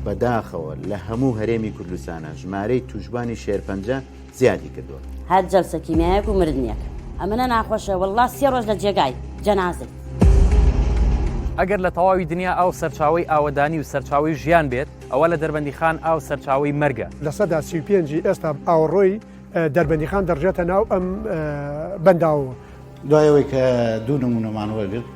بەداخەوە لە هەموو هەرێمی کوردستانە ژمارەی توشبانی شێرپەنجە زیادی کردووە. هەر جەلسە کیمیایەک و مردنیەک ئەمنە ناخۆشە وەڵڵا 3 ڕۆژ لە جێگای جەنازەی. ئەگەر لە تەواوی دنیا ئاو سەرچاوی ئاوەدانی و سەرچاوی ژیان بێت ئەوە لە دەربەندیخان ئاو سەرچاوی مەرگە. لە سەدا 35 ئێستا ئاوڕۆی دەربەندیخان دەڕژێتە ناو ئەم بەنداوە. دوایەوەی کە دوو نمونەمان وەرگرت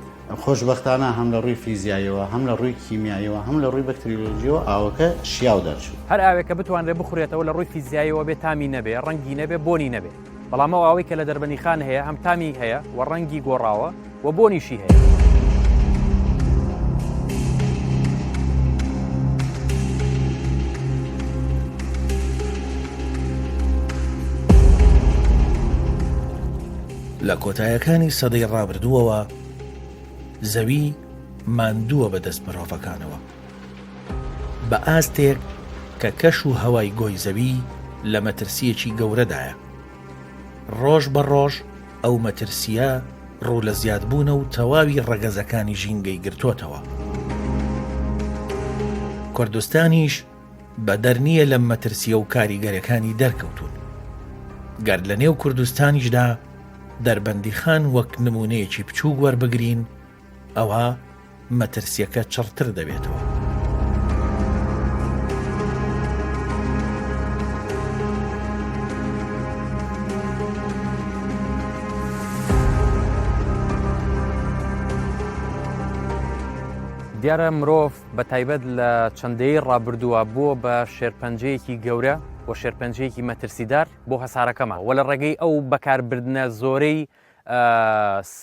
خۆشبەختانە هەم لە ڕووی فیزیاییەوە هەم لە ڕووی کیمیاییەوە هەم لە ڕووی بەکتریۆلۆژیەوە ئاوەکە شیاو دەرچوو. هەر ئاوێکە بتوانرێت بخورێتەوە لە ڕووی فیزیاییەوە بێت تامی نەبێ ڕەنگی نەبێ بۆنی نەبێ. بەڵام ئەو ئاوەی کە لە دەربەندیخان هەیە هەم تامی هەیە و ڕەنگی گۆڕاوە و بۆنیشی هەیە. لە کۆتاییەکانی سەدەی ڕابردووەوە زەوی ماندووە بەدەست مرۆڤەکانەوە بە ئاستێک کە کەش و هەوای گۆی زەوی لە مەترسیەکی گەورەدایە. ڕۆژ بە ڕۆژ ئەو مەترسیە ڕوو لە زیادبوونە و تەواوی ڕەگەزەکانی ژینگەی گرتوۆتەوە. کوردستانیش بە دەرنیە لەم مەترسیە و کاریگەرەکانی دەرکەوتون. گەر لە نێو کوردستانیشدا دەربەندیخان وەک نمونەیەکی بچوو وەربگرین ئەوە مەترسیەکە چڕتر دەبێتەوە. دیارە مرۆڤ بە تایبەت لە چەندەی ڕابردووە بووە بە شێرپەنجەیەکی گەورە و شێرپەنجەیەکی مەترسیدار بۆ هەسارەکەمان و لە ڕێگەی ئەو بەکاربردنە زۆرەی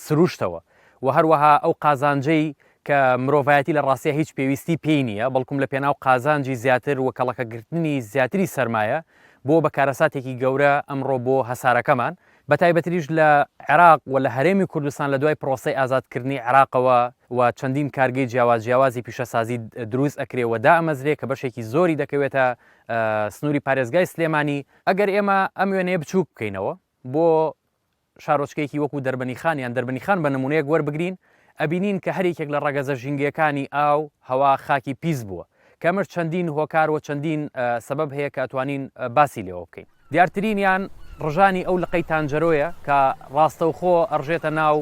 سروشتەوە و هەروەها ئەو قازانجەی کە مرۆڤایەتی لە ڕاستیە هیچ پێویستی پێی نییە بەڵکوم لە پێناو قازانجی زیاتر و کەڵەکەگرتنی زیاتری سەرمایە بۆ بەکارەساتێکی گەورە ئەمڕۆ بۆ هەسارەکەمان بە تایبەتریش لە عێراق و لە هەرێمی کوردستان لە دوای پرۆسەی ئازادکردنی عێراقەوە و چەندین کارگەی جیاوازی پیشەسازی دروست ئەکرێەوە دا ئەمەزرێ کە بەشێکی زۆری دەکەوێتە سنووری پارێزگای سلێمانی. ئەگەر ئێمە ئەم وێنەیە بچووک بکەینەوە بۆ شارۆچکەیەکی وەکو دەربەنیخانیان دەربەنیخان بە نمونەیەک وەربگرین ئەبینین کە هەرێکێک لە ڕەگەزە ژینگەکانی ئاو هەوا خاکی پیس بووە کەمر چەندین هۆکار و چەندین سەبەب هەیە کە ئەتوانین باسی لێەوە بکەین. دیارترینیان ڕژانی ئەو لقەی تانجەرۆیە کە ڕاستەوخۆ ئەڕژێتە ناو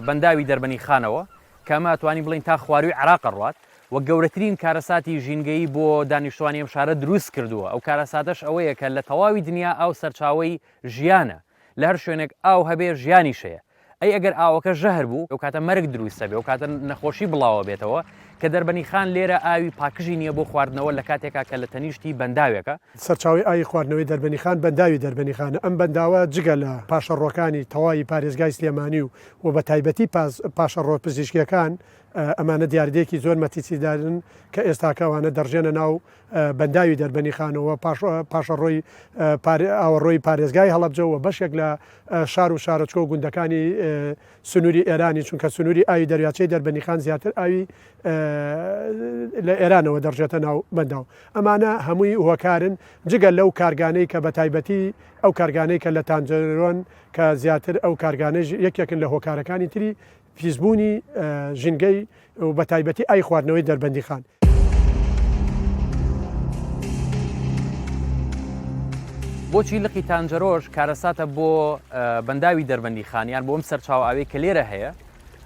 بەنداوی دەربەنیخانەوە کە ئەمە ئەتوانین بڵین تا خواروی عێراق ڕوات و گەورەترین کارەساتی ژینگەیی بۆ دانیشتوانی ئەم شارە دروست کردووە. ئەو کارەساتەش ئەوەیە کە لە تەواوی دنیا ئاو سەرچاوی ژیانە لە هەر شوێنێک ئاو هەبێ ژیانیشەیە. ئەی ئەگەر ئاوەکە ژەهر بوو ئەو کاتە مەرگ دروستە بێ ئەو کاتە نەخۆشی بڵاوە بێتەوە کە دەربەنیخان لێرە ئاوی پاکژی نییە بۆ خواردنەوە لە کاتێکا کە لە تەنیشتی بەنداوێکە. سەرچاوی ئاوی خواردنەوەی دەربەنیخان بەنداوی دەربەنیخانە. ئەم بەنداوە جگە لە پاشەڕۆکانی تەواوی پارێزگای سلێمانی و بە تایبەتی پاشەڕۆ پزیشکیەکان ئەمانە دیاردەیەکی زۆر مەتیسیدارن کە ئێستاکەوانە دەڕژێنە ناو بەنداوی دەربەنیخانەوە پاشەڕۆی ئاوەڕۆی پارێزگای هەڵەبجەوە بەشێک لە شار و شارۆچکە و گوندەکانی سنووری ئێرانی چونکە سنووری ئاوی دەریاچەی دەربەنیخان زیاتر ئاوی لە ئێرانەوە دەڕژێتە ناو بەنداو. ئەمانە هەمووی هۆکارن جگەل لەو کارگانەی کە بە تایبەتی ئەو کارگانەی کە لە تانجەرۆن کە زیاتر ئەو کارگانەی یەکێکن لە هۆکارەکانی تری پیسبوونی ژینگەی و بە تایبەتی ئای خواردنەوەی دەربەندیخان. بۆچی لقی تانجەرۆژ کارەساتە بۆ بەنداوی دەربەندیخان یان بۆ ئەم سەرچاو ئاوەی کە لێرە هەیە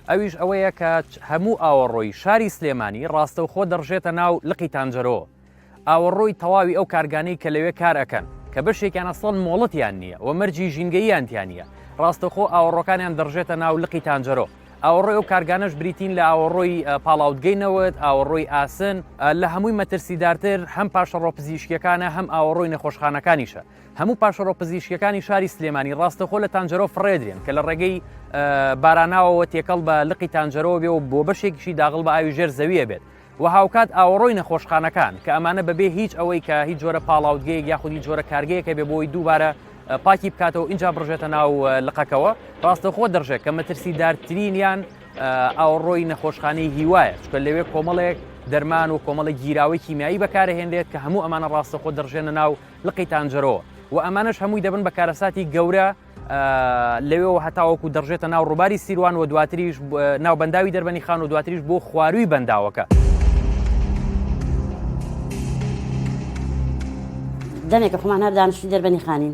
ئەویش ئەوەیە کە هەموو ئاوەڕۆی شاری سلێمانی ڕاستەوخۆ دەڕژێتە ناو لقی تانجەرۆ ئاوەڕۆی تەواوی ئەو کارگانەی کە لەوێ کار ئەکەن کە بەشێکیان ئەسڵەن مۆڵەتیان نییە و مەرجی ژینگەییانتیان نیە ڕاستەوخۆ ئاوەڕۆکانیان دەڕژێتە ناو لقی تانجەرۆ. ئاوەڕۆی ئەو کارگانەش بریتین لە ئاوەڕۆی پاڵاوتگەینەوەت ئاوەڕۆی ئاسن لە هەمووی مەترسیدارتر هەم پاشەڕۆ پزیشکیەکانە هەم ئاوەڕۆی نەخۆشخانەکانیشە. هەموو پاشەڕۆ پزیشکیەکانی شاری سلێمانی ڕاستەخۆ لە تانجەرۆ فڕێدرێن کە لە ڕێگەی باراناوەوە تێکەڵ بە لقی تانجەرۆ بێ و بۆ بەشێکیشی داغڵ بە ئاوی ژێر زەویە بێت و هاوکات ئاوەڕۆی نەخۆشخانەکان کە ئەمانە بەبێ هیچ ئەوەی کە هیچ جۆرە پاڵاوتگەیەک یاخودی جۆرە کارگەیەکە بێ بۆی دووبارە پاکی بکاتەوە اینجا بڕژێتە ناو لقەکەوە ڕاستەخۆ دەڕژێت کە مەترسیدارترینیان ئاوەڕۆی نەخۆشخانەی هیوایە چکە لەوێ کۆمەڵێک دەرمان و کۆمەڵی گیراوی کیمیایی بەکارهێنرێت کە هەموو ئەمانە ڕاستەخۆ دەڕژێنە ناو لقی تانجەرۆ و ئەمانش هەمووی دەبن بە کارەساتی گەورە لەوێەوە هەتاوەکو دەڕژێتە ناو ڕووباری سیروان و دواتریش ناو بەنداوی دەربەنیخان و دواتریش بۆ خواروی بەنداوەکە. دەمێکە خۆمان هەر دانیشتوی دەربەنی خانین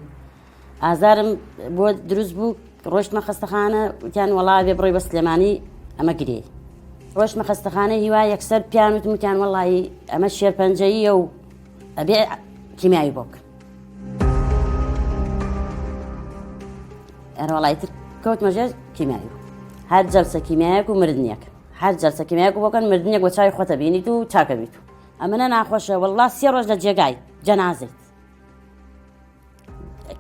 ئازارم بۆ دروست بوو ڕۆیشتمە خەستەخانە وتیان وەڵا بێ بڕۆی بە سلێمانی ئەمە گرێ ڕۆیشتمە خەستەخانە هیوای یەکسەر پیان وتیان وەڵی ئەمە شێرپەنجەییە و ئەبێ کیمیایی بۆ بکەن وەڵی تر کەوتمەژێر کیمیایی هەر جەلسە کیمیایەک و مردنیەک هەر جەلسە کیمیایەک و بۆکەن مردنیەک بۆ چاوی خۆتە بینیت و چاکە بیت و ئەمەنە ناخۆشە وەڵا 3 ڕۆژ لە جێگای جەنازەیت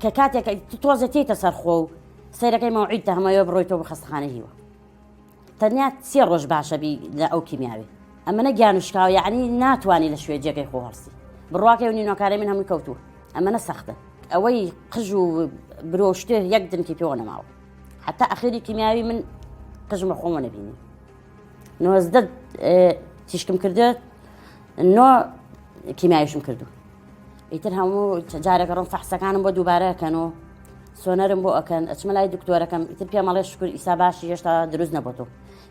کە کاتێک تۆزە تێتە سەرخۆ و سەیرەکەی مەوعیدتە هەمەوە بڕۆیتەوە بە خەستەخانە هیوە تەنیا 3 ڕۆژ باشە بی لە ئەو کیمیاوی ئەمەنە گیانوشکاوە یعنی ناتوانانی لە شوێ جێگەی خۆ هەڵسی بڕواکەی و نینۆکارەی من هەمووی کەوتووە ئەمەنە سەختە ئەوەی قژ و برۆشتێ یەک دنکی پێوە نەماوە حتا ئەخیری کیمیاوی من قژمە خۆمە نەبینی 19 تیشکم کردێت 9 کیمیاویشم کردو ئیتر هەموو جارێکە ڕۆم فەحسەکانم بۆ دووبارەکەنەوە سۆنەرم بۆ ئەکەن ئەچمە لای دکتۆرەکەم ئیتر پێ مەڵێ شکر ئیسا باشی هێشتا دروست نەبووەوە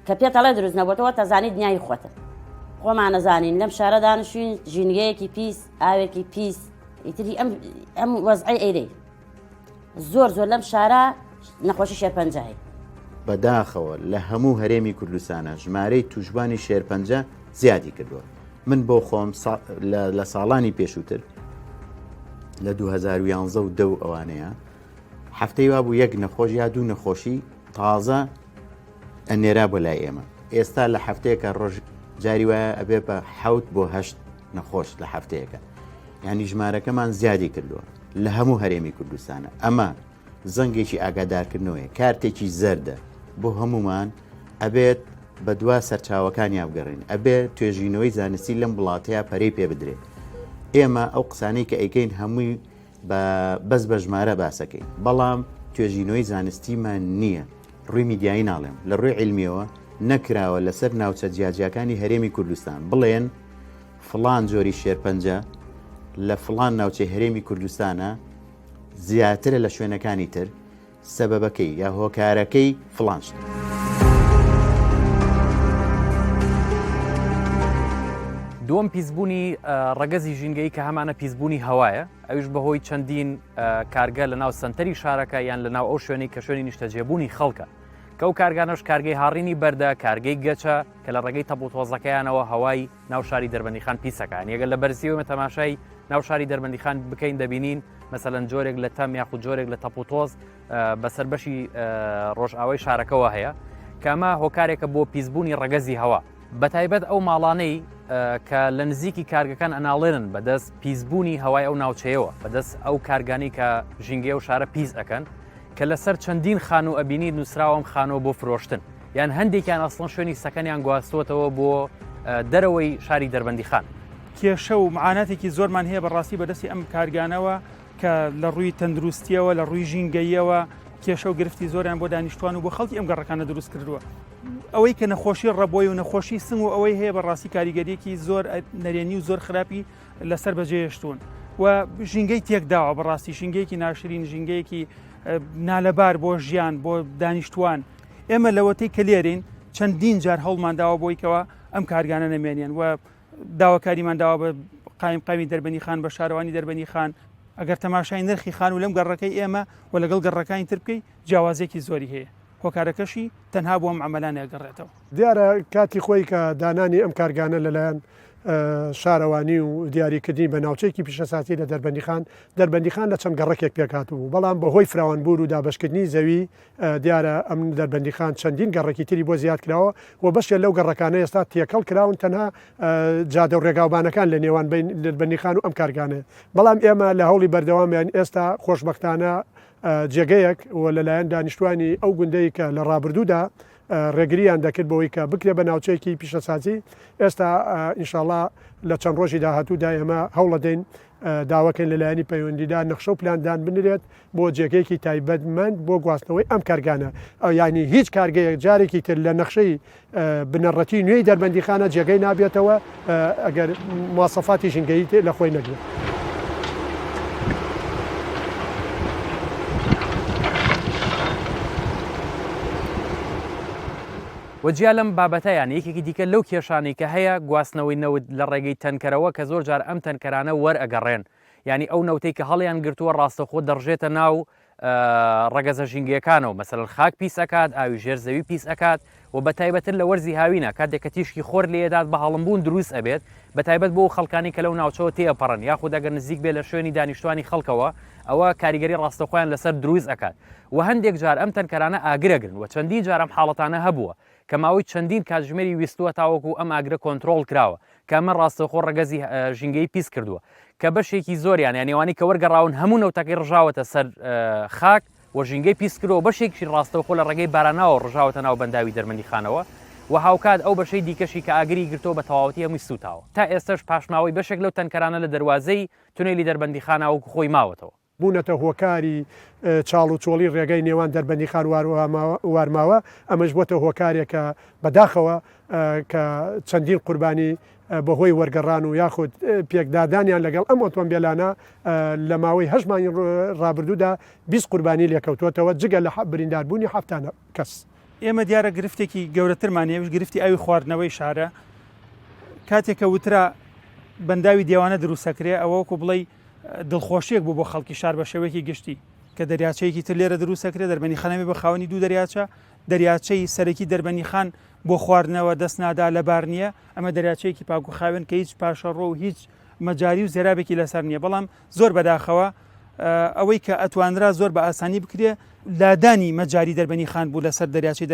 کە پێت ئەڵێ دروست نەبووەوە تەزانی دنیای خۆتە خۆمان نەزانین لەم شارە دانیشتوین ژینگەیەکی پیس ئاوێکی پیس ئیتری ئەم وەزعی ئەیرەی زۆر لەم شارە نەخۆشی شێرپەنجەی بەداخەوە لە هەموو هەرێمی کوردستانە ژمارەی توشبانی شێرپەنجە زیادی کردووە من بۆ خۆم لە ساڵانی پێشووتر لە 2011 و دە ئەوانەیە هەفتەی وا بوو یەک نەخۆش یا دوو نەخۆشی تازە ئەنێرا بۆ لای ئێمە ئێستا لە هەفتەیەکە ڕۆژ جاری وایە ئەبێ بە 7 بۆ 8 نەخۆش لە هەفتەیەەکە یعنی ژمارەکەمان زیادی کردووە لە هەموو هەرێمی کوردستانە ئەمە زەنگێکی ئاگادارکردنەوەی کارتێکی زەردە بۆ هەمومان ئەبێت بە دوا سەرچاوەکانی بگەڕین ئەبێ توێژینەوەی زانستی لەم وڵاتەیە پەرەی پێ بدرێت ئێمە ئەو قسانەی کە ئەیکەین هەمووی بەس بە ژمارە باسەکەین بەڵام توێژینەوەی زانستیمان نییە ڕووی میدیایی ناڵێم لە ڕووی علمیەوە نەکراوە لەسەر ناوچە جیاجیەکانی هەرێمی کوردستان بڵێن فڵان جۆری شێرپەنجە لە فڵان ناوچەی هەرێمی کوردستانە زیاترە لە شوێنەکانی تر سەبەبەکەی یا هۆکارەکەی فڵان شت. دووەم پیسبوونی ڕەگەزی ژینگەی کە هەمانە پیسبوونی هەوایە ئەوش بەهۆی چەندین کارگە لە ناو سنتەری شارەکە یان لە ناو ئەو شوێنی کە شوێنی نیشتەجێبوونی خەڵکە کە ئەو کارگانەش کارگەی هاڕینی بەردە کارگەی گەچە کە لە ڕێگەی تەپوتۆزەکەیانەوە هەوای ناو شاری دەربەندیخان پیسەکان یەگەر لە بەرزیەوە تەماشای ناو شاری دەربەندیخان بکەین دەبینین مەسەلەن جۆرێک لە تەم یاخود جۆرێک لە تەپوتۆز بەسەر بەشی ڕۆژئاوای شارەکەەوە هەیە کەمە هۆکارێکە بۆ پیسبوونی ڕەگەزی هەوا بەتایبەت ئەو ماڵانەی کە لە نزیکی کارگەکان ئەناڵێنن بەدەست پیسبوونی هەوای ئەو ناوچەیەوە بەدەست ئەو کارگانی کە ژینگە و شارە پیس ئەەکەن کە لەسەر چەندین خان و ئەبینی نووسراوەم خانەوە بۆ فرۆشتن یان هەندێکیان ئەسڵن شوێنی سەکەنیان گواستوتەوە بۆ دەرەوەی شاری دەربەندیخان کێشە و معاناتێکی زۆرمان هەیە بەڕاستی بەدەستی ئەم کارگانەوە کە لە ڕووی تەندروستیەوە لە ڕووی ژینگەیەوە کێشە و گرفتی زۆریان بۆ دانیشتوان و بۆ خەڵکی ئەم گەڕەکانە دروست کردووە ئەوەی کە نەخۆشی ڕەبۆی و نەخۆشی سنگ و ئەوەی هەیە بەڕاستی کاریگەریەکی زۆر نەرێنی و زۆر خراپی لەسەر بەجێهێشتوون و ژینگەی تێکداوە بەڕاستی ژینگەیەکی ناشرین ژینگەیەکی نالەبار بۆ ژیان بۆ دانیشتوان ئێمە لەوەتەی کە لێرین چەندین جار هەڵمانداوە بۆیکەوە ئەم کارگانە نەمێنێن و داواکاریمان داوا بە قایمی دەربەندیخان بە شارەوانی دەربەندیخان ئەگەر تەماشای نرخی خان و لەم گەڕەکەی ئێمە و لەگەڵ گەڕەکانی تر بکەی جیاوازێکی زۆری هەیە هۆکارەکەشی تەنها بۆ ئەم عەمەلانە گەڕێتەوە دیارە کاتی خۆی کە دانانی ئەم کارگانە لەلایەن شارەوانی و دیاریکردنی بە ناوچەیەکی پیشەساتی لە دەربەندیخان لە چەند گەڕەکێک پێکاتبوو بەڵام بەهۆی فراوانبوور و دابشکردنی زەوی دیارە ئەم دەربەندیخان چەندین گەڕێکی تری بۆ زیاد کراوە و بەشێک لەو گەڕەکانە ئێستا تێکەڵ کراون تەنها جادە و ڕێگاوبانەکان لە نێوان دەربەندیخان و ئەم کارگانە بەڵام ئێمە لە هەوڵی بەردەوامیان ئێستا خۆشبەختانە جێگەیەک و لەلایەن دانیشتوانی ئەو گوندەی کە لە ڕابردوودا ڕێگریان دەکرد بەوەی کە بکرێ بە ناوچەیەکی پیشەسازی ئێستا ئینشاءڵڵا لە چەند ڕۆژی داهاتوودا ئێمە هەوڵە دەین داواکەین لەلایەنی پەیوەندیدا نەخشە و پلاندان بنرێت بۆ جێگەیەکی تایبەتمەند بۆ گواستنەوەی ئەم کارگانە ئەو ینی هیچ کارگەیەک جارێکی تر لە نەخشەی بنەڕەتی نوێی دەربەندیخانە جێگەی نابێتەوە ئەگەر مواسەفاتی ژینگەیی لە خۆی نەگرێت. وەجیا لەم بابەتەیان یەکێکی دیکە لەو کێشانەی کە هەیە گواستنەوەی نەوت لە ڕێگەی تەنکەرەوە کە زۆر جار ئەم تەنکەرانە وەرئەگەڕێن ینی ئەو نەوتەی کە هەڵیان گرتووە ڕاستەخۆ دەڕژێتە ناو ڕەگەزە ژینگەکانەوە مەسەل خاک پیس ئەکات ئاوی ژێر زەوی پیس ئەکات و بە تایبەتر لە وەرزی هاوینە کاتێک کە تیشکی خۆر لێدات بە هەڵمبوون دروست ئەبێت بە تایبەت بۆ خەڵکانی کە لەو ناوچەوە تێپەڕن یاخود ئەگەر نزیک بێ لە شوێنی دانیشتوانی خەڵکەوە ئەوە کاریگەری ڕاستەخۆیان لەسەر دروست ئەکات و هەندێک جار ئەم تەنکەرانە ئاگرەگرن و چەندین جارم حاڵەتانە هەبووە کە ماوەی چەندین کاتژمێری ویستووە تاوەکو ئەم ئاگرە کۆنتترۆل کراوە کە ئەمە ڕاستەخۆ ڕەگەزی ژینگەی پیس کردووە کە بەشێکی زۆریان یانێوانی کە وەرگەڕاون هەموو نەوتەکەی ڕژاوەتە سەر خاک و ژینگەی پیس کردەوە بەشێکی ڕاستەخۆ لە ڕێگەی باراناوە ڕژاوەتە ناو بەنداوی دەرمەندی خانەوە و هاوکات ئەو بەشەی دیکەشی کە ئاگری گرتەوە بە تەواوەتی هەمووی سوتاوە تا ئێستش پاشماوەی بەشێک لەو تەنکەرانە لە دەواازەی تونێلی دەربەندی خانەوە خۆی ماوەتەوە بوونەتە هۆکاری چاڵ و چۆڵی ڕێگەی نێوان دەربەندی خان وارماوە ئەمەش بۆتە هۆکارێکە بەداخەوە کە چەندین قوربانی بەهۆی وەرگەڕان و یاخود پێکدادانیان لەگەڵ ئەم ئۆتۆمبیلانە لە ماوەی هەژمانی ڕابردوودا 20 قوربانی لێکەوتوتەوە جگە لە برینداربوونی هەفتانە کەس. ئێمە دیارە گرفتێکی گەورەترمانێوش گرفتی ئاوی خواردنەوەی شارە کاتێکە وترا بەنداوی دیێوانە دروستەکرێ ئەوەکو بڵێ دڵخۆشیێک بوو بۆ خەڵکی شار بە شێوەیەکی گشتی کە دەریاچەیەکی تر لێرە دروستەکرێت دەربەنی خانەوێ بە خاوەنی دوو دەریاچە دەریاچەی سەرەکی دەربەنی خان بۆ خواردنەوە دەست نادا لە بار نییە ئەمە دەریاچەیەکی پاک و خاوێن کە هیچ پاشەڕۆ و هیچ مەجاری و زێرابێکی لەسەر نییە بەڵام زۆر بەداخەوە ئەوەی کە ئەتوانرا زۆر بە ئاسانی بکرێ لادانی مەجاری دەربەنی خان بوو لەسەر دەریاچەی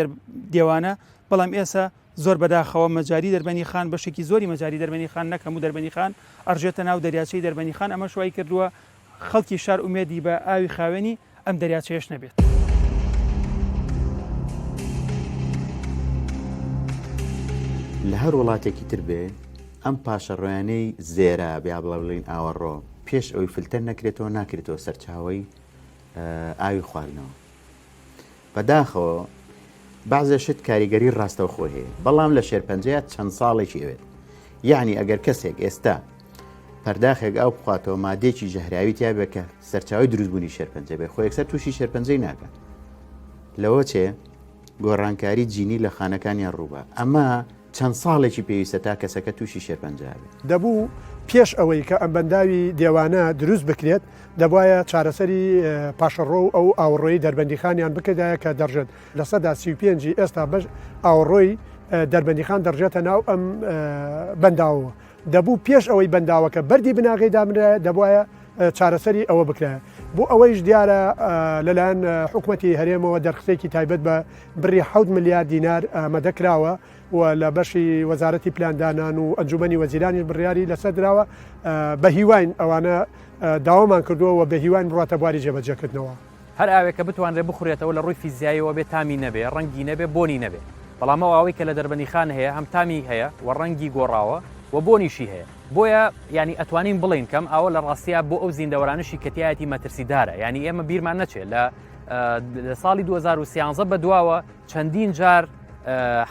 دیێوانە بەڵام ئێستا زۆر بەداخەوە مەجاری دەربەنی خان بەشێکی زۆری مەجاری دەربەنی خان نەکەم و دەربەنی خان ئەڕژێتە ناو دەریاچەی دەربەنی خان ئەمە شوای کردووە خەڵکی شار ئومێدی بە ئاوی خاوێنی ئەم دەریاچەیەش نەبێت. لە هەر وڵاتێکی تر بێ ئەم پاشەڕۆیانەی زێرە بیا بڵین ئاوەڕۆ پێش ئەوی فلتەر نەکرێتەوە ناکرێتەوە سەرچاوی ئاوی خواردنەوە بەداخەوە بەعزە شت کاریگەری ڕاستەوخۆ هەیە بەڵام لە شێرپەنجەیە چەند ساڵێکی ئەوێت یعنی ئەگەر کەسێک ئێستا پەرداخێک ئاو بخواتەوە مادێکی ژەهراوی تیا بێ کە سەرچاوی دروستبوونی شێرپەنجە بێ خۆ یەکسەر تووشی شێرپەنجەی ناکەن لەوە چێ گۆڕانکاری جینی لە خانەکانیان ڕووبە ئەمە چەند ساڵێکی پێویستە تا کەسەکە تووشی شێرپەنجە بێت دەبوو پێش ئەوەی کە ئەم بەنداوی دیێوانە دروست بکرێت دەبواە چارەسەری پاشەڕۆ و ئەو ئاوڕۆی دەربەندیخانیان بکردایە کە دەڕژێت لە سەدا 35 ئێستا بەش ئاوڕۆی دەربەندیخان دەڕژێتە ناو ئەم بەنداوەوە دەبوو پێش ئەوەی بەنداوەکە بەردی بناغی دامرە دەبواە چارەسەری ئەوە بکرێت بۆ ئەوەیش دیارە لەلایەن حکوومەتی هەرێمەوە دەرخستێکی تایبەت بە بڕی 7 ملیار دینار ئامادەکراوە و لە بەشی وەزارەتی پلاندانان و ئەنجومەنی وەزیرانی بڕیاری لەسەر درراوە بە هیواین ئەوانە داوامان کردووە و بە هیواین بڕاتە بواری جێبەجێکردنەوە هەر ئاوێکە بتوانرێ بخورێتەوە لە ڕووی فیزیایەوە بێ تامی نەبێ ڕەنگی نەبێ بۆنی نەبێ بەڵام ئەوەی کە لە دەربەنی خان هەیە هەم تامی هەیە و ڕەنگی گۆڕاوە و بۆنیشی هەیە بۆیە ینی ئەتوانین بڵین کەم ئەوە لە ڕاستیا بۆ ئەو زیندەوەرانشی کەتیایەتی مەترسیدارە ینی ئێمە بیرمان نەچێت لە ساڵی 2013 بەدواوە چەندین جار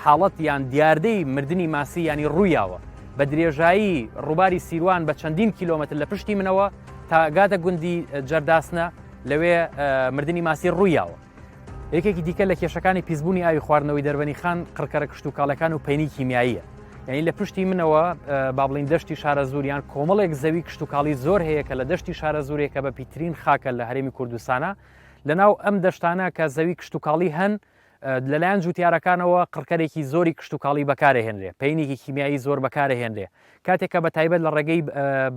حاڵەت یان دیاردەی مردنی ماسی ینی ڕوویاوە بە درێژایی ڕووباری سیروان بە چەندین کیلۆمتر لە پشتی منەوە تا گاتە گوندی جەرداسنە لەوێ مردنی ماسی ڕوویاوە یەکێکی دیکە لە کێشەکانی پیسبوونی ئاوی خواردنەوەی دەربەنی خان قڕکەرە کشتتوکاڵەکان و پەینی کیمیاییە یعنی لە پشتی منەوە با بڵین دەشتی شارە زوریان کۆمەڵێک زەوی کشتتوکاڵی زۆر هەیە کە لە دەشتی شارە زورێکە بە پیترین خاکە لە هەرێمی کوردستانە لەناو ئەم دەشتانە کە زەوی کشتتوکاڵی هەن لەلایەن جوتیارەکانەوە قڕکەرێکی زۆری کشتتوکاڵی بەکارهێنرێ پەینێکی کیمیایی زۆر بەکارهێنرێ کاتێککە بە تایبەت لە ڕێگەی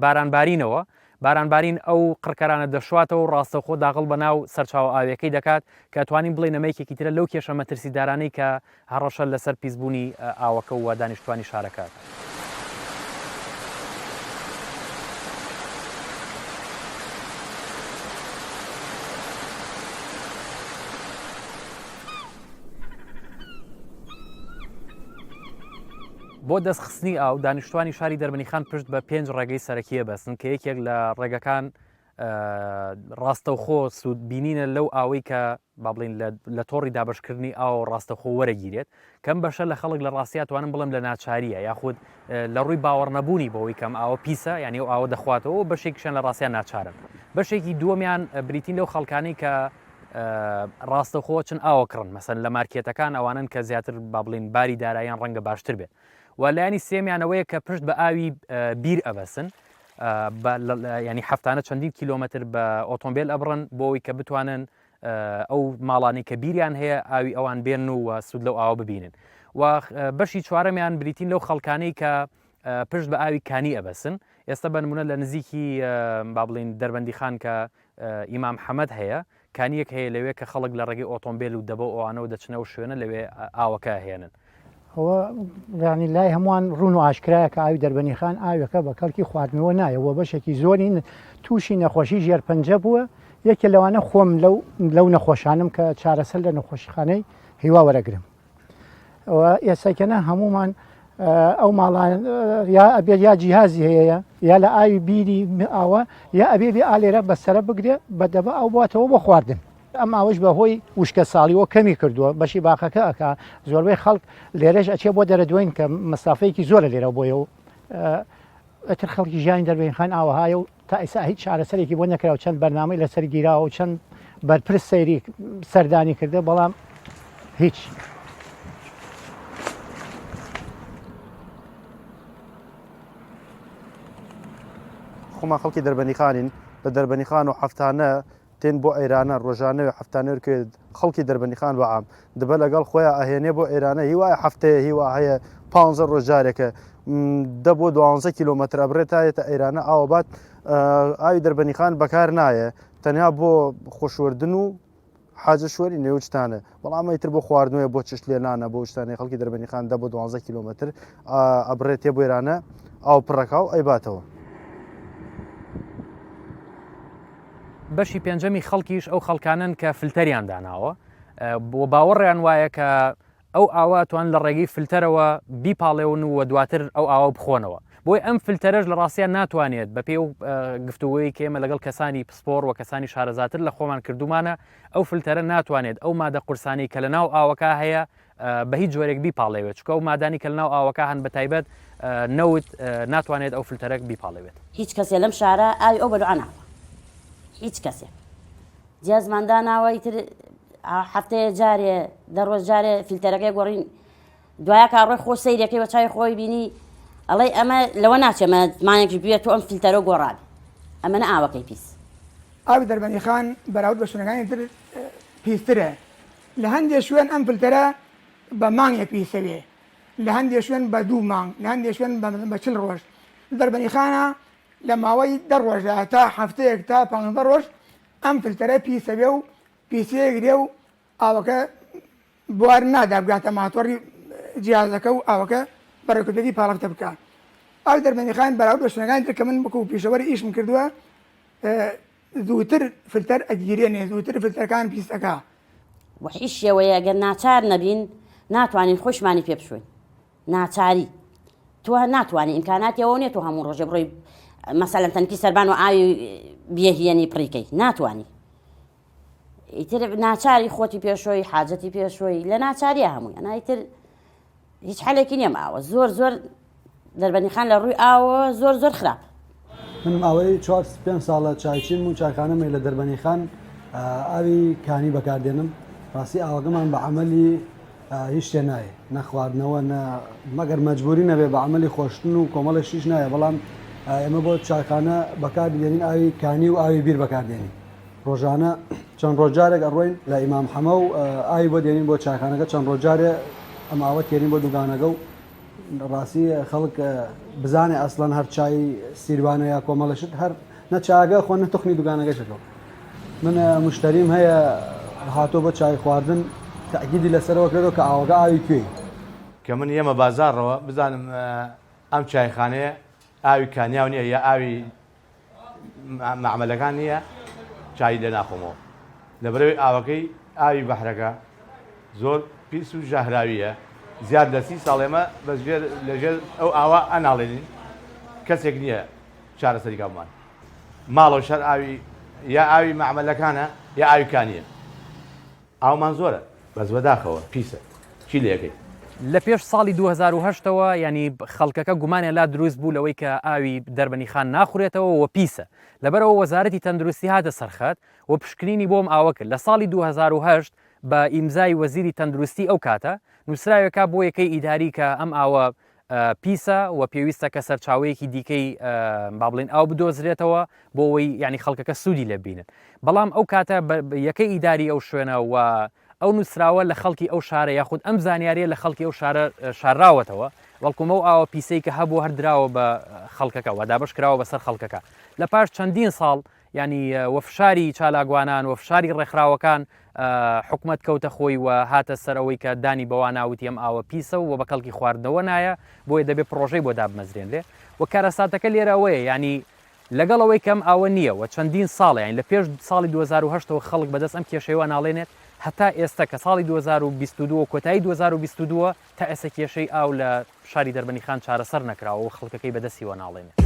بارانبارینەوە بارانبارین ئەو قڕکەرانە دەشواتەوە و ڕاستەخۆ داغڵ بە ناو سەرچاو ئاوەکەی دەکات کە توانین بڵێ نەمەیەکێکی ترە لەو کێشە مەترسیدارانەی کە هەڕەشە لەسەر پیسبوونی ئاوەکە و دانیشتوانی شارەکات. بۆ دەستخستنی ئاو دانیشتوانی شاری دەربەنی خان پشت بە 5 ڕێگەی سەرەکیە بەستن کە یەکێک لە ڕێگەکان ڕاستەوخۆ سوود بینینە لەو ئاوەی کە با بڵین لە تۆڕی دابشکردنی ئاو ڕاستەخۆ وەرەگیرێت کەم بەشە لە خەڵک لە ڕاستیات توانم بڵم لە ناچاریە یاخود لە ڕووی باوەڕ نەبوونی بەوەی کەم ئاوە پیسە یعنی ئەو ئاوە دەخواتەوە بەشێکیشان لە ڕاستیان ناچارن بەشێکی دووەمیان بریتین لەو خەڵکانی کە ڕاستەخۆ چن ئاوە کڕن مەسەن لە مارکێتەکان ئەوانن کە زیاتر با بڵین باری داراییان ڕەنگە باشتر بێت و لایانی سێمیانەوەیە کە پشت بە ئاوی بیر ئەبەسن ینی هەفتانە چەندین کیلۆمەتر بە ئۆتۆمبیل ئەبڕن بۆەوەی کە بتوانن ئەو ماڵانی کە بیریان هەیە ئاوی ئەوان بێن و سوود لەو ئاوە ببینن و بەشی چوارەمیان بریتین لەو خەڵکانەی کە پشت بە ئاوی کانی ئەبەسن ئێستا بە نمونە لە نزیکی با بڵین دەربەندیخان کە ئیمام حەمەد هەیە کانیەک هەیە لەوێ کە خەڵک لە ڕێگەی ئۆتۆمبیل و دەبە ئەوانەوە دەچنە و شوێنە لەوێ ئاوەکە هێنن ئەوە ڕانی لای هەمووان ڕوون و ئاشکرایە کە ئاوی دەربەنیخان ئاوەکە بە کەڵکی خواردنەوە نایەوە بەشێکی زۆری تووشی نەخۆشی ژێرپەنجە بووە یەکێ لەوانە خۆم لەو نەخۆشانم کە چارەسەر لە نەخۆشیخانەی هیوا وەرەگرم ئەوە ئێساکەنە هەمومان ئەو ماڵان یا ئەبێت یا جیهازی هەیە یا لە ئاوی بیری ئاوە یا ئەبێ بێ ئالێرە بەسرە بگرێ بەدەبە ئەو باتەوە بۆ خواردن ئەم ئاوەش بەهۆی وشکە ساڵیەوە کەمی کردووە بەشی باخەکە ئەکا زۆربەی خەڵک لێرەش ئەچێ بۆ دەرەدوین کە مەسافەیەکی زۆرە لێرە بۆیە و ئەتر خەڵکی ژیانی دەربەنیخان ئاوەهایە و تا ئێستا هیچ چارەسەرێکی بۆ نەکراوە چەند بەرنامەی لەسەر گیراوە و چەند بەرپرس سەیری سەردانی کردە بەڵام هیچ. خۆمان خەڵکی دەربەنیخانین لە دەربەنیخان و هەفتانە تێن بۆ ئەیرانە ڕۆژانەوە هەفتانەر کرد خەڵکی دەربەنیخان بەعام دەبە لەگەڵ خۆیان ئەهێنێ بۆ ئێرانە هیوایە هەفتەیە هیوا هەیە 15 ڕۆژارێکە دە بۆ 12 کیلۆمەتر ئەبرێت تایێتە ئێرانە ئاوەبات ئاوی دەربەنیخان بەکار نایە تەنیا بۆ خۆشوەردن و حاجە شوەری نێوچتانە بەڵام ئیتر بۆ خواردنەوە بۆ چشت لێنانە بۆ شتانی خەڵکی دەربەنیخان دە بۆ 12 کیلۆمەتر ئەبرێت تێ بۆ ئێرانە ئاو پڕەکە و ئەیباتەوە. بەشی پێنجەمی خەڵکیش ئەو خەڵکانن کە فلتەریان داناوە بۆ باوەڕیان وایە کە ئەو ئاوا توان لە ڕێگەی فلتەرەوە بیپاڵێون و دواتر ئەو ئاوا بخۆنەوە بۆی ئەم فلتەرەش لە ڕاستیان ناتوانێت بە پێ و گفتوگوی کێمە لەگەڵ کەسانی پسپۆر و کەسانی شارەزاتر لە خۆمان کردومانە ئەو فلتەرە ناتوانێت ئەو مادە قورسانی کە لە ناو ئاوەکە هەیە بە هیچ جۆرێک بیپاڵێوێت چکە ئەو مادانی کە لە ناو ئاوەکە هەن بە تایبەت نەوت ناتوانێت ئەو فلتەرێک بیپاڵێوێت هیچ کەسێ لەم شارە ئاوی ئەو بەدوعاناوە هیچ کەسێ جیازمانداناوە ئیتر هەفتەیە جارێ دەڕۆژ جارێ فیلتەرەکەی گۆڕین دوایە کاڕۆی خۆ سەیرەکەی بە چای خۆی بینی ئەڵێ ئەمە لەوە ناچێمە مانێکی بێت و ئەم فیلتەرە گۆڕابی ئەمە نە ئاوەکەی پیس. ئاوی دەربەنیخان بەراورد بە شوێنەکانی تر پیسترە لە هەندێک شوێن ئەم فیلتەرە بە مانگێک پیسەوێ لە هەندێک شوێن بە 2 مانگ لە هەندێک شوێن بە 40 ڕۆژ دەربەنیخانە لە ماوەی 10 ڕۆژدا تا هەفتەیەک تا 15 ڕۆژ ئەم فلتەرە پیسەوێ و پیسەیەگرێ و ئاوەکە بوار نادا بگاتە ماتۆڕی جیازەکە و ئاوەکە بەڕێکوپێتی پاڵەفتە بکە. ئاوی دەربەنیخان بەراورد بە شوێنەکانی تر کە من وەکو پیشەوەری ئیشم کردووە زووتر فلتەر ئەگیرێنێ زووتر فلتەرەکان پیسەکە وحی شێوەیە ئەگەر ناچار نەبین ناتوانین خۆشمانی پێ بشوین ناچاری تۆ ناتوانانی ئیمکاناتیەوە نیێت و هەموو ڕۆژێ بڕۆی مەسەلەن تەنکی سەربان و ئاوی بێهێنی پڕیکەی ناتوانانی ئیتر ناچاری خۆتی پێشۆی حاجەتی پێشۆی لە ناچاریە هەمووی ئەنایتر هیچ حالێکی نییە ئاوە زۆر دەربەنیخان لە ڕووی ئاوە زۆر خراپ. من ئاوەی 4-5 ساڵە چایچین و چاکانەمە لە دەربەنیخان ئاوی کانی بەکاردێنم ڕاستی ئاوەکەمان بە عەمەلی هیچ شتێ نایە نەخواردنەوە مەگەر مەجبوری نەبێ بە عەمەلی خۆشتن و کۆمەڵێکیش نایە بەڵام ئێمە بۆ چاکانە بەکاردێنین ئاوی کانی و ئاوی بیر بەکاردێنین ڕۆژانە چەند ڕۆژارێک ئەڕۆین لە ئیمام حەمە و ئاوی بۆ دێنین بۆ چاکانەکە چەند ڕۆژارێ ئەم ئاوە تێنین بۆ دوگانەکە و ڕاستی خەڵک بزانێ ئەسڵەن هەر چای سیروانە یا کۆمەڵەشت هەر نەچاگە خۆ نەتوخنی دوگانەکەشەکەەوە من مشتریم هەیە هاتۆ بۆ چای خواردن تاکیدی لەسەرەوە کردەوە کە ئاوەکە ئاوی کوێی کە من ئێمە بازارڕەوە بزانم ئەم چایخانەیە ئاوی کانیاو نییە یا ئاوی معمەلەکان نییە چای لێ ناخۆمەوە لەبەرەوەی ئاوەکەی ئاوی بەحرەکە زۆر پیس و ژاهراویە زیاد لە 30 ساڵ ئێمە لەژێر ئەو ئاوا ئەناڵێنین کەسێک نییە چارەسەری کامان ماڵەوە شەر ئاوی یا ئاوی معمەلەکانە یا ئاوی کانیە ئاومان زۆرە بەس بەداخەوە پیسە چی لەکەی لە پێش ساڵی 2010ەوە ینی خەڵکەکە گومانێ لا دروست بوو لەوەی کە ئاوی دەربەنیخان ناخورێتەوە و پیسە لەبەرەوە وەزارەتی تەندروستی هاتە سەرخەت و پشکنینی بۆم ئاوە کرد لە ساڵی 2010 بە ئیمزای وەزیری تەندروستی ئەو کاتە نووسراوێکا بۆ یەکەی ئیداری کە ئەم ئاوە پیسە و پێویستە کە سەرچاوەیەکی دیکەی با بڵێن ئاو بدۆزرێتەوە بۆ ئەوەی ینی خەڵکەکە سوودی لێ بینن بەڵام ئەو کاتە یەکەی ئیداری ئەو شوێنە و ئەو نووسراوە لە خەڵکی ئەو شارە یاخود ئەم زانیاریە لە خەڵکی ئەو شارە شارراوەتەوە بەڵکومە و ئاوە پیسەی کە هەبوو هەردراوە بە خەڵکەکە و دابش کراوە بەسەر خەڵکەکە لە پاش چەندین ساڵ ینی وەفشاری چالاگوانان وەفشاری ڕێکخراوەکان حکومت کەوتە خۆی و هاتە سەرەوەی کە دانی بەوان ناوتی ئەم ئاوە پیسە و بە کەڵکی خواردنەوە نایە بۆیە دەبێت پرۆژەی بۆ دابمەزرێنرێ و کارەساتەکە لێرەوەیە ینی لەگەڵەوەی کەم ئاوە نییە و چەندین ساڵ یان لە پێش ساڵی 2010ەوە خەڵک بەدەست ئەم کێشەیەوە ناڵێنێت هەتا ئێستا کە ساڵی 2022 کۆتایی 2022 تا ئێستا کێشەی ئاو لە شاری دەربەنیخان چارەسەر نەکراوە و خەڵکەکەی بەدەستیوە ناڵێنێت.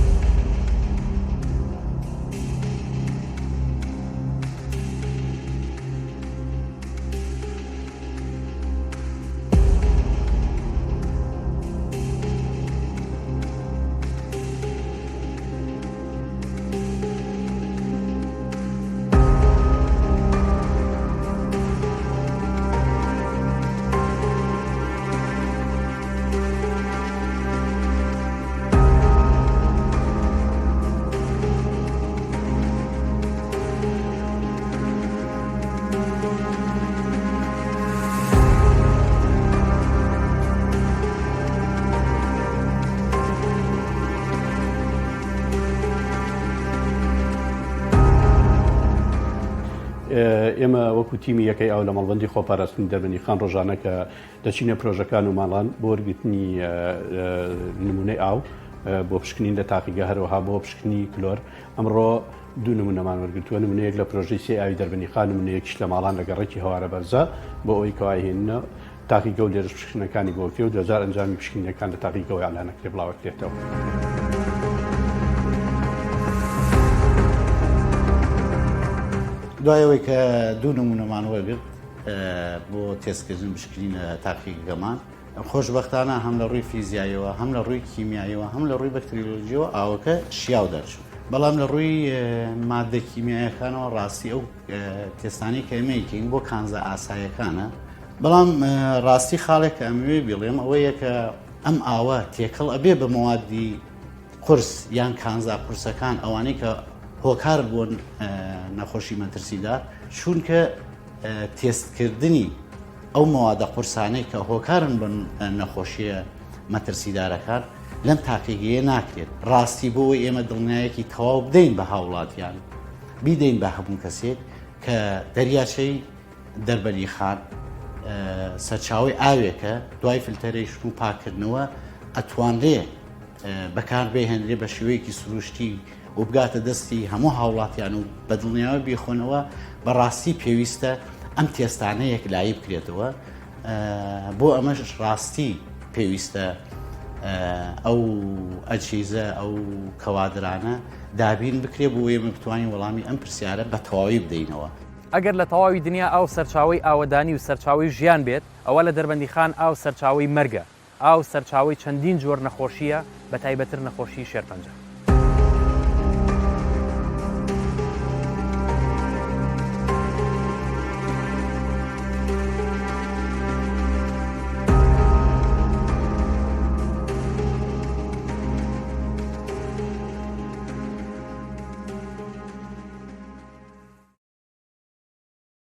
ئێمە وەکو تیمی یەکەی ئەو لە مەڵبندی خۆپاراستنی دەربەنیخان ڕۆژانە کە دەچینە پرۆژەکان و ماڵان بۆ وەرگرتنی نمونەی ئاو بۆ پشکنین لە تاقیگە هەروەها بۆ پشکنی کلۆر ئەمڕۆ دوو نمونەمان وەرگرتووە نمونەیەک لە پرۆژەی سێ ئاوی دەربەنیخان نمونەیەکیش لە ماڵان لە گەڕێکی هەوارە بەرزە بۆ ئەوەی کەوایهێننە تاقیگە و لێرش پشکنەکانی بۆکێ و 2000 ئەنجامی پشکنینەکان لە تاقیگەوەی ئالانەکرێ بڵاوەکرێتەوە. دوایەوەی کە دوو نمونەمان وەرگرت بۆ تێستکردن بشکرینە تاقیگەمان خۆشبەختانە هەم لە ڕووی فیزیایەوە هەم لە ڕووی کیمیایەوە هەم لە ڕووی بەکتریۆلۆژیەوە ئاوەکە شیاو دەرچوو بەڵام لە ڕووی مادە کیمیایەکانەوە ڕاستی ئەو تێستانی کە ئێمەیەکەین بۆ کانزە ئاسایەکانە بەڵام ڕاستی خاڵێک کە ئەمەوێ بڵێم ئەوەیە کە ئەم ئاوە تێکەڵ ئەبێ بە موادی قورس یان کانزا قورسەکان ئەوانەی کە هۆکار بوون نەخۆشی مەترسیدار چونکە تێستکردنی ئەو مەوادە قورسانەی کە هۆکارن بن نەخۆشیە مەترسیدارەکان لەم تاقیگەیە ناکرێت ڕاستی بۆەوەی ئێمە دڵنیایەکی تەواو بدەین بە هاوڵاتیان بیدەین بە هەموو کەسێک کە دەریاچەی دەربەنیخان سەرچاوی ئاوێکە دوای فلتەرێشن و پاکردنەوە ئەتوانرێ بەکاربێهێنرێ بە شێوەیەکی سروشتی و بگاتە دەستی هەموو هاوڵاتیان و بە دڵنیاوە بیخۆنەوە بەڕاستی پێویستە ئەم تێستانە یەکلایی بکرێتەوە بۆ ئەمەش ڕاستی پێویستە ئەو ئەجهیزە ئەو کەوادرانە دابین بکرێ بۆ ئێمە بتوانین وەڵامی ئەم پرسیارە بە تەواوی بدەینەوە. ئەگەر لە تەواوی دنیا ئاو سەرچاوی ئاوەدانی و سەرچاوی ژیان بێت ئەوە لە دەربەندیخان ئاو سەرچاوی مەرگە ئاو سەرچاوی چەندین جۆر نەخۆشیە بە تایبەتر نەخۆشی شێرپەنجە.